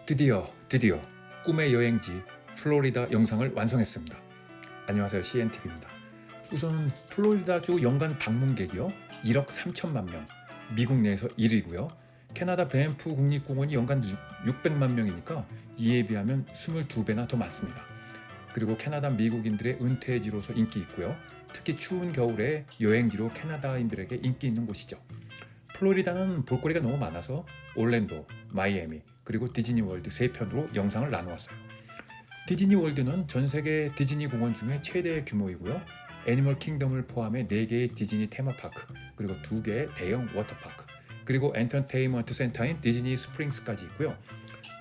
드디어 꿈의 여행지 플로리다 영상을 완성했습니다. 안녕하세요, CNTV입니다. 우선 플로리다주 연간 방문객이요 1억 3천만 명, 미국 내에서 1위고요. 캐나다 밴프 국립공원이 연간 600만 명이니까 이에 비하면 22배나 더 많습니다. 그리고 캐나다 미국인들의 은퇴지로서 인기 있고요. 특히 추운 겨울에 여행지로 캐나다인들에게 인기 있는 곳이죠. 플로리다는 볼거리가 너무 많아서 올랜도, 마이애미, 그리고 디즈니월드 3편으로 영상을 나누었어요. 디즈니월드는 전 세계 디즈니 공원 중에 최대 규모이고요. 애니멀 킹덤을 포함해 4개의 디즈니 테마파크, 그리고 2개의 대형 워터파크, 그리고 엔터테인먼트 센터인 디즈니 스프링스까지 있고요.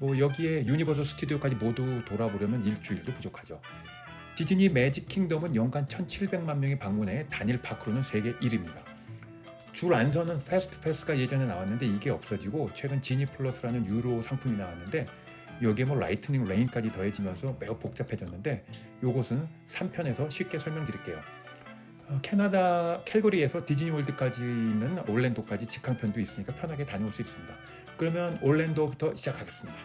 여기에 유니버설 스튜디오까지 모두 돌아보려면 일주일도 부족하죠. 디즈니 매직 킹덤은 연간 1,700만 명이 방문해 단일 파크로는 세계 1위입니다. 줄 안 서는 패스트 패스가 예전에 나왔는데 이게 없어지고 최근 지니 플러스라는 유료 상품이 나왔는데 여기에 라이트닝 레인까지 더해지면서 매우 복잡해졌는데 이것은 3편에서 쉽게 설명드릴게요. 캐나다 캘거리에서 디즈니월드까지 있는 올랜도까지 직항편도 있으니까 편하게 다녀올 수 있습니다. 그러면 올랜도부터 시작하겠습니다.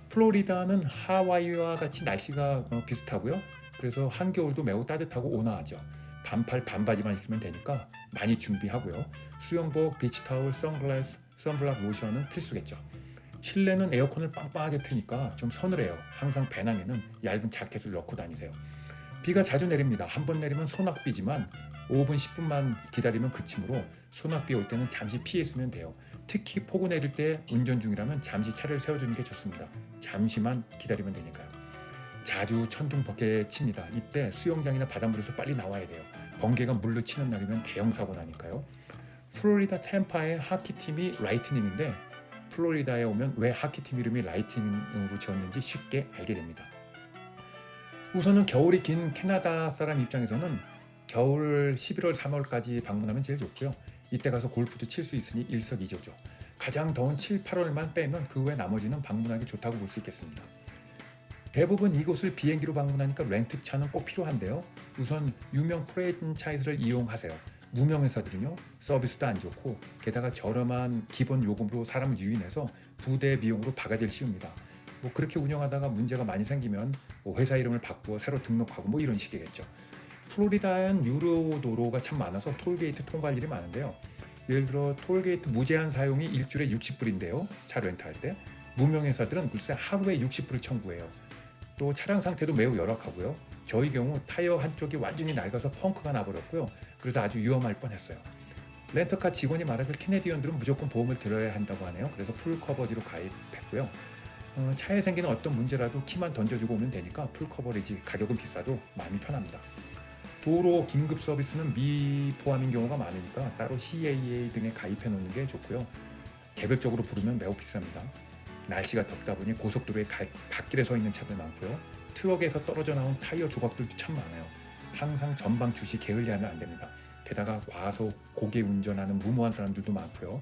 플로리다는 하와이와 같이 날씨가 비슷하고요. 그래서 한겨울도 매우 따뜻하고 온화하죠. 반팔 반바지만 있으면 되니까 많이 준비하고요. 수영복, 비치타올, 선글라스, 선블락 로션은 필수겠죠. 실내는 에어컨을 빵빵하게 트니까 좀 서늘해요. 항상 배낭에는 얇은 자켓을 넣고 다니세요. 비가 자주 내립니다. 한 번 내리면 소낙비지만 5분 10분만 기다리면 그치므로 소낙비 올 때는 잠시 피해 있으면 돼요. 특히 폭우 내릴 때 운전 중이라면 잠시 차를 세워주는 게 좋습니다. 잠시만 기다리면 되니까요. 자주 천둥 번개 칩니다. 이때 수영장이나 바닷물에서 빨리 나와야 돼요. 번개가 물로 치는 날이면 대형 사고 나니까요. 플로리다 템파의 하키팀이 라이트닝인데 플로리다에 오면 왜 하키팀 이름이 라이트닝으로 지었는지 쉽게 알게 됩니다. 우선은 겨울이 긴 캐나다 사람 입장에서는 겨울 11월 3월까지 방문하면 제일 좋고요. 이때 가서 골프도 칠 수 있으니 일석이조죠. 가장 더운 7, 8월만 빼면 그 외 나머지는 방문하기 좋다고 볼 수 있겠습니다. 대부분 이곳을 비행기로 방문하니까 렌트차는 꼭 필요한데요. 우선 유명 프랜차이즈를 이용하세요. 무명 회사들은요 서비스도 안 좋고 게다가 저렴한 기본 요금으로 사람을 유인해서 부대 비용으로 바가지를 씌웁니다. 그렇게 운영하다가 문제가 많이 생기면 회사 이름을 바꾸어 새로 등록하고 이런 식이겠죠. 플로리다엔 유료 도로가 참 많아서 톨게이트 통과할 일이 많은데요. 예를 들어 톨게이트 무제한 사용이 일주일에 60불인데요. 차 렌트할 때 무명 회사들은 글쎄 하루에 60불을 청구해요. 또 차량 상태도 매우 열악하고요. 저희 경우 타이어 한쪽이 완전히 낡아서 펑크가 나버렸고요. 그래서 아주 위험할 뻔했어요. 렌터카 직원이 말하길 캐네디언들은 무조건 보험을 들어야 한다고 하네요. 그래서 풀 커버지로 가입했고요. 차에 생기는 어떤 문제라도 키만 던져주고 오면 되니까 풀 커버리지, 가격은 비싸도 마음이 편합니다. 도로 긴급 서비스는 미포함인 경우가 많으니까 따로 CAA 등에 가입해 놓는 게 좋고요. 개별적으로 부르면 매우 비쌉니다. 날씨가 덥다 보니 고속도로에 갓길에 서 있는 차들 많고요. 트럭에서 떨어져 나온 타이어 조각들도 참 많아요. 항상 전방 주시 게을리하면 안 됩니다. 게다가 과속, 고개 운전하는 무모한 사람들도 많고요.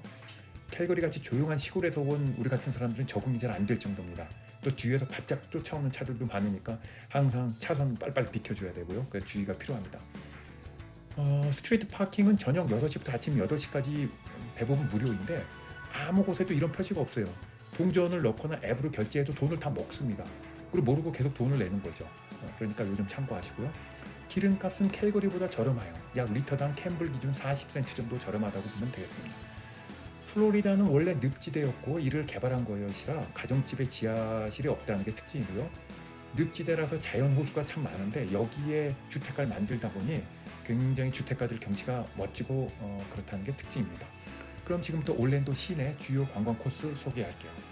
캘거리같이 조용한 시골에서 온 우리 같은 사람들은 적응이 잘 안 될 정도입니다. 또 뒤에서 바짝 쫓아오는 차들도 많으니까 항상 차선 빨빨 비켜줘야 되고요. 그래서 주의가 필요합니다. 스트리트 파킹은 저녁 6시부터 아침 8시까지 대부분 무료인데 아무 곳에도 이런 표시가 없어요. 동전을 넣거나 앱으로 결제해도 돈을 다 먹습니다. 그리고 모르고 계속 돈을 내는 거죠. 그러니까 요즘 참고하시고요. 기름값은 캘거리보다 저렴해요. 약 리터당 캠블 기준 40센트 정도 저렴하다고 보면 되겠습니다. 플로리다는 원래 늪지대였고 이를 개발한 것이라 가정집에 지하실이 없다는 게 특징이고요. 늪지대라서 자연 호수가 참 많은데 여기에 주택가를 만들다 보니 굉장히 주택가들 경치가 멋지고 그렇다는 게 특징입니다. 그럼 지금부터 올랜도 시내 주요 관광 코스 소개할게요.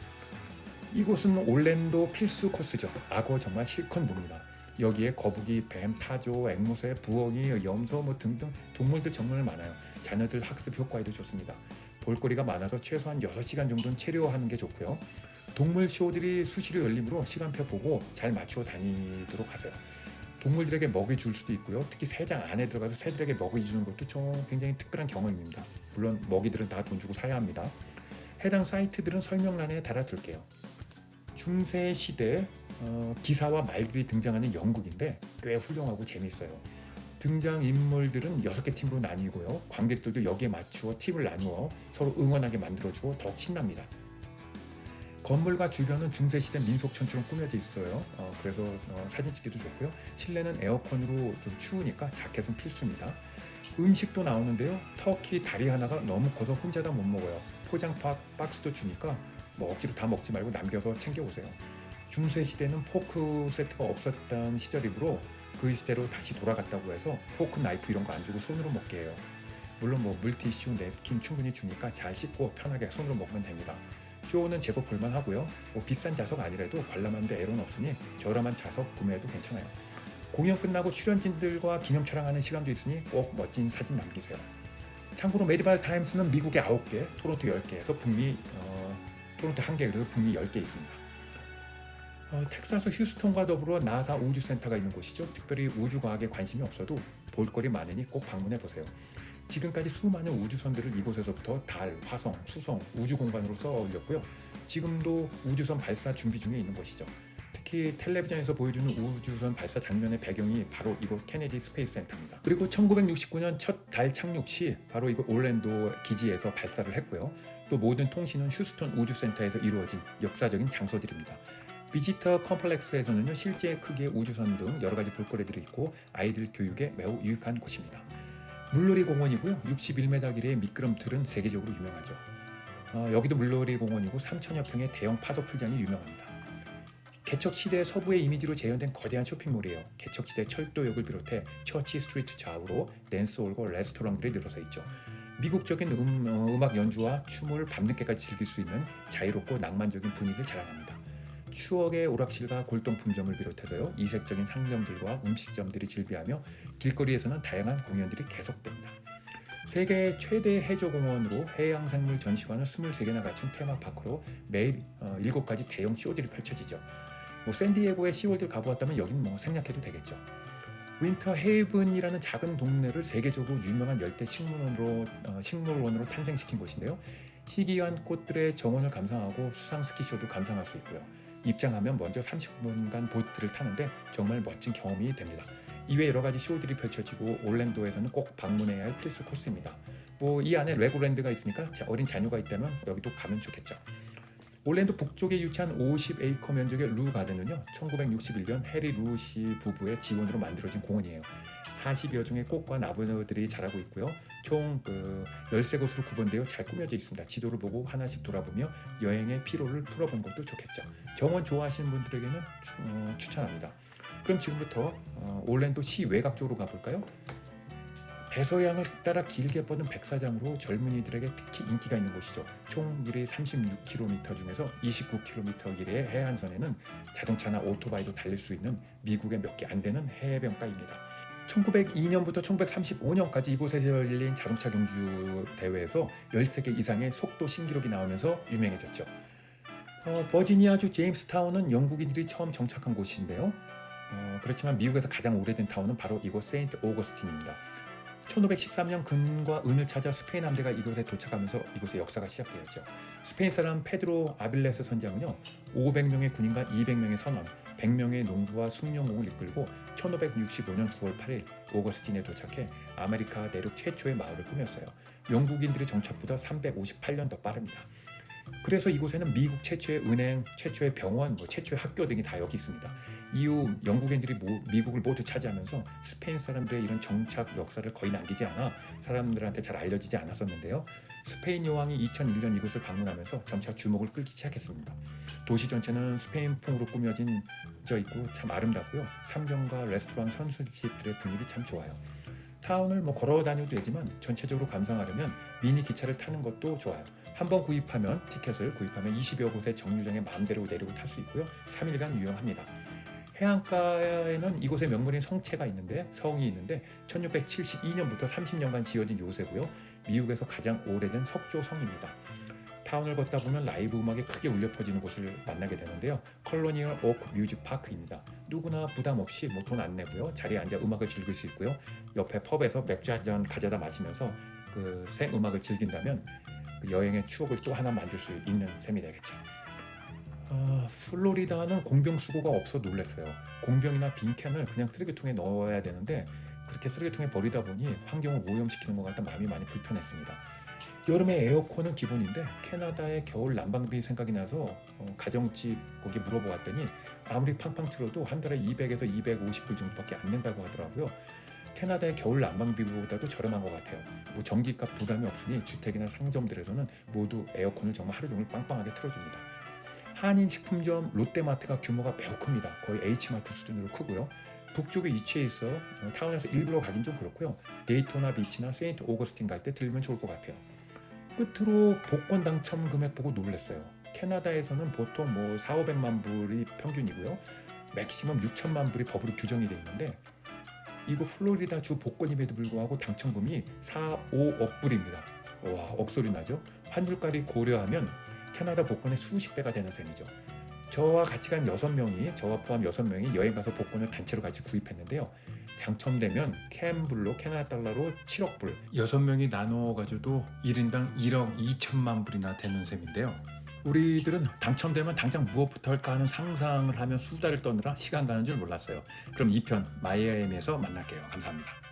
이곳은 올랜도 필수 코스죠. 악어 정말 실컷 봅니다. 여기에 거북이, 뱀, 타조, 앵무새, 부엉이, 염소 등등 동물들 정말 많아요. 자녀들 학습 효과에도 좋습니다. 볼거리가 많아서 최소한 6시간 정도는 체류하는 게 좋고요. 동물 쇼들이 수시로 열리므로 시간표 보고 잘 맞추어 다니도록 하세요. 동물들에게 먹이 줄 수도 있고요. 특히 새장 안에 들어가서 새들에게 먹이 주는 것도 굉장히 특별한 경험입니다. 물론 먹이들은 다 돈 주고 사야 합니다. 해당 사이트들은 설명란에 달아둘게요. 중세 시대 기사와 말들이 등장하는 영국인데 꽤 훌륭하고 재미있어요. 등장 인물들은 6개 팀으로 나뉘고요. 관객들도 여기에 맞추어 팀을 나누어 서로 응원하게 만들어주고 더욱 신납니다. 건물과 주변은 중세시대 민속촌처럼 꾸며져 있어요. 그래서 사진 찍기도 좋고요. 실내는 에어컨으로 좀 추우니까 자켓은 필수입니다. 음식도 나오는데요. 터키 다리 하나가 너무 커서 혼자 다 못 먹어요. 포장 박스도 주니까 뭐 억지로 다 먹지 말고 남겨서 챙겨오세요. 중세시대는 포크 세트가 없었던 시절이므로 그 시대로 다시 돌아갔다고 해서 포크, 나이프 이런 거 안 주고 손으로 먹게 해요. 물론 뭐 물티슈, 냅킨 충분히 주니까 잘 씻고 편하게 손으로 먹으면 됩니다. 쇼는 제법 볼만하고요. 뭐 비싼 좌석 아니라도 관람하는데 애로는 없으니 저렴한 좌석 구매해도 괜찮아요. 공연 끝나고 출연진들과 기념 촬영하는 시간도 있으니 꼭 멋진 사진 남기세요. 참고로 메디발 타임스는 미국에 9개, 토론토 10개에서 북미 토론토 1개, 그래서 북미 10개 있습니다. 텍사스 휴스턴과 더불어 나사 우주센터가 있는 곳이죠. 특별히 우주과학에 관심이 없어도 볼거리 많으니 꼭 방문해 보세요. 지금까지 수많은 우주선들을 이곳에서부터 달, 화성, 수성, 우주공간으로 쏘아 올렸고요. 지금도 우주선 발사 준비 중에 있는 곳이죠. 특히 텔레비전에서 보여주는 우주선 발사 장면의 배경이 바로 이곳 케네디 스페이스 센터입니다. 그리고 1969년 첫 달 착륙 시 바로 이곳 올랜도 기지에서 발사를 했고요. 또 모든 통신은 휴스턴 우주센터에서 이루어진 역사적인 장소들입니다. 비지터 컴플렉스에서는요, 실제 크기의 우주선 등 여러 가지 볼거리들이 있고 아이들 교육에 매우 유익한 곳입니다. 물놀이 공원이고요. 61m 길이의 미끄럼틀은 세계적으로 유명하죠. 여기도 물놀이 공원이고 3,000여 평의 대형 파도 풀장이 유명합니다. 개척시대 서부의 이미지로 재현된 거대한 쇼핑몰이에요. 개척시대 철도역을 비롯해 처치 스트리트 좌우로 댄스홀과 레스토랑들이 늘어서 있죠. 미국적인 음악 연주와 춤을 밤늦게까지 즐길 수 있는 자유롭고 낭만적인 분위기를 자랑합니다. 추억의 오락실과 골동품점을 비롯해서요, 이색적인 상점들과 음식점들이 즐비하며 길거리에서는 다양한 공연들이 계속됩니다. 세계 최대 해저공원으로 해양생물 전시관을 23개나 갖춘 테마파크로 매일 7가지 대형 쇼들이 펼쳐지죠. 샌디에고의 시월드를 가보았다면 여긴 생략해도 되겠죠. 윈터 헤이븐이라는 작은 동네를 세계적으로 유명한 열대 식물원으로 탄생시킨 곳인데요. 희귀한 꽃들의 정원을 감상하고 수상 스키쇼도 감상할 수 있고요. 입장하면 먼저 30분간 보트를 타는데 정말 멋진 경험이 됩니다. 이외 여러 가지 쇼들이 펼쳐지고 올랜도에서는 꼭 방문해야 할 필수 코스입니다. 이 안에 레고랜드가 있으니까 어린 자녀가 있다면 여기도 가면 좋겠죠. 올랜도 북쪽에 위치한 50에이커 면적의 루 가든은요, 1961년 해리 루 씨 부부의 지원으로 만들어진 공원이에요. 40여 종의 꽃과 나무들이 자라고 있고요. 총 13곳으로 구분되어 잘 꾸며져 있습니다. 지도를 보고 하나씩 돌아보며 여행의 피로를 풀어보는 것도 좋겠죠. 정원 좋아하시는 분들에게는 추천합니다. 그럼 지금부터 올랜도 시 외곽 쪽으로 가볼까요? 대서양을 따라 길게 뻗은 백사장으로 젊은이들에게 특히 인기가 있는 곳이죠. 총 길이 36km 중에서 29km 길이의 해안선에는 자동차나 오토바이도 달릴 수 있는 미국의 몇 개 안 되는 해변가입니다. 1902년부터 1935년까지 이곳에서 열린 자동차 경주 대회에서 13개 이상의 속도 신기록이 나오면서 유명해졌죠. 버지니아주 제임스타운은 영국인들이 처음 정착한 곳인데요. 그렇지만 미국에서 가장 오래된 타운은 바로 이곳 세인트 오거스틴입니다. 1513년 금과 은을 찾아 스페인 함대가 이곳에 도착하면서 이곳의 역사가 시작되었죠. 스페인 사람 페드로 아빌레스 선장은요, 500명의 군인과 200명의 선원, 100명의 농부와 숙련공을 이끌고 1565년 9월 8일 오거스틴에 도착해 아메리카 내륙 최초의 마을을 꾸몄어요. 영국인들의 정착보다 358년 더 빠릅니다. 그래서 이곳에는 미국 최초의 은행, 최초의 병원, 최초의 학교 등이 다 여기 있습니다. 이후 영국인들이 미국을 모두 차지하면서 스페인 사람들의 이런 정착 역사를 거의 남기지 않아 사람들한테 잘 알려지지 않았었는데요. 스페인 여왕이 2001년 이곳을 방문하면서 점차 주목을 끌기 시작했습니다. 도시 전체는 스페인풍으로 꾸며져 있고 참 아름답고요. 상점과 레스토랑, 선술집들의 분위기 참 좋아요. 타운을 걸어 다녀도 되지만 전체적으로 감상하려면 미니 기차를 타는 것도 좋아요. 한번 티켓을 구입하면 20여 곳의 정류장에 마음대로 내리고 탈 수 있고요. 3일간 유용합니다. 해안가에는 이곳에 명물인 성이 있는데 1672년부터 30년간 지어진 요새고요. 미국에서 가장 오래된 석조성입니다. 타운을 걷다 보면 라이브 음악이 크게 울려 퍼지는 곳을 만나게 되는데요. 컬로니얼 오크 뮤직 파크입니다. 누구나 부담 없이 돈 안 내고요. 자리에 앉아 음악을 즐길 수 있고요. 옆에 펍에서 맥주 한 잔 가져다 마시면서 생 음악을 즐긴다면 여행의 추억을 또 하나 만들 수 있는 셈이 되겠죠. 플로리다는 공병 수거가 없어 놀랐어요. 공병이나 빈캔을 그냥 쓰레기통에 넣어야 되는데 그렇게 쓰레기통에 버리다 보니 환경을 오염시키는 것 같아 마음이 많이 불편했습니다. 여름에 에어컨은 기본인데 캐나다의 겨울 난방비 생각이 나서 가정집 거기 물어보았더니 아무리 팡팡 틀어도 한 달에 200에서 250불 정도밖에 안 낸다고 하더라고요. 캐나다의 겨울 난방비보다도 저렴한 것 같아요. 뭐 전기값 부담이 없으니 주택이나 상점들에서는 모두 에어컨을 정말 하루 종일 빵빵하게 틀어줍니다. 한인식품점 롯데마트가 규모가 매우 큽니다. 거의 H마트 수준으로 크고요. 북쪽에 위치해 있어 타운에서 일부러 가긴 좀 그렇고요. 데이토나 비치나 세인트 오거스틴 갈 때 들리면 좋을 것 같아요. 끝으로 복권 당첨 금액 보고 놀랐어요. 캐나다에서는 보통 뭐 4,500만 불이 평균이고요. 맥시멈 6천만 불이 법으로 규정이 되어 있는데 이거 플로리다 주 복권임에도 불구하고 당첨금이 4, 5억 불입니다. 와, 억소리 나죠? 환율까지 고려하면 캐나다 복권의 수십 배가 되는 셈이죠. 저와 같이 간 6명이, 저와 포함 6명이 여행 가서 복권을 단체로 같이 구입했는데요. 당첨되면 캔불로 캐나다 달러로 7억 불, 6명이 나눠 가지고도 1인당 1억 2천만 불이나 되는 셈인데요. 우리들은 당첨되면 당장 무엇부터 할까 하는 상상을 하며 수다를 떠느라 시간 가는 줄 몰랐어요. 그럼 2편 마이애미에서 만날게요. 감사합니다.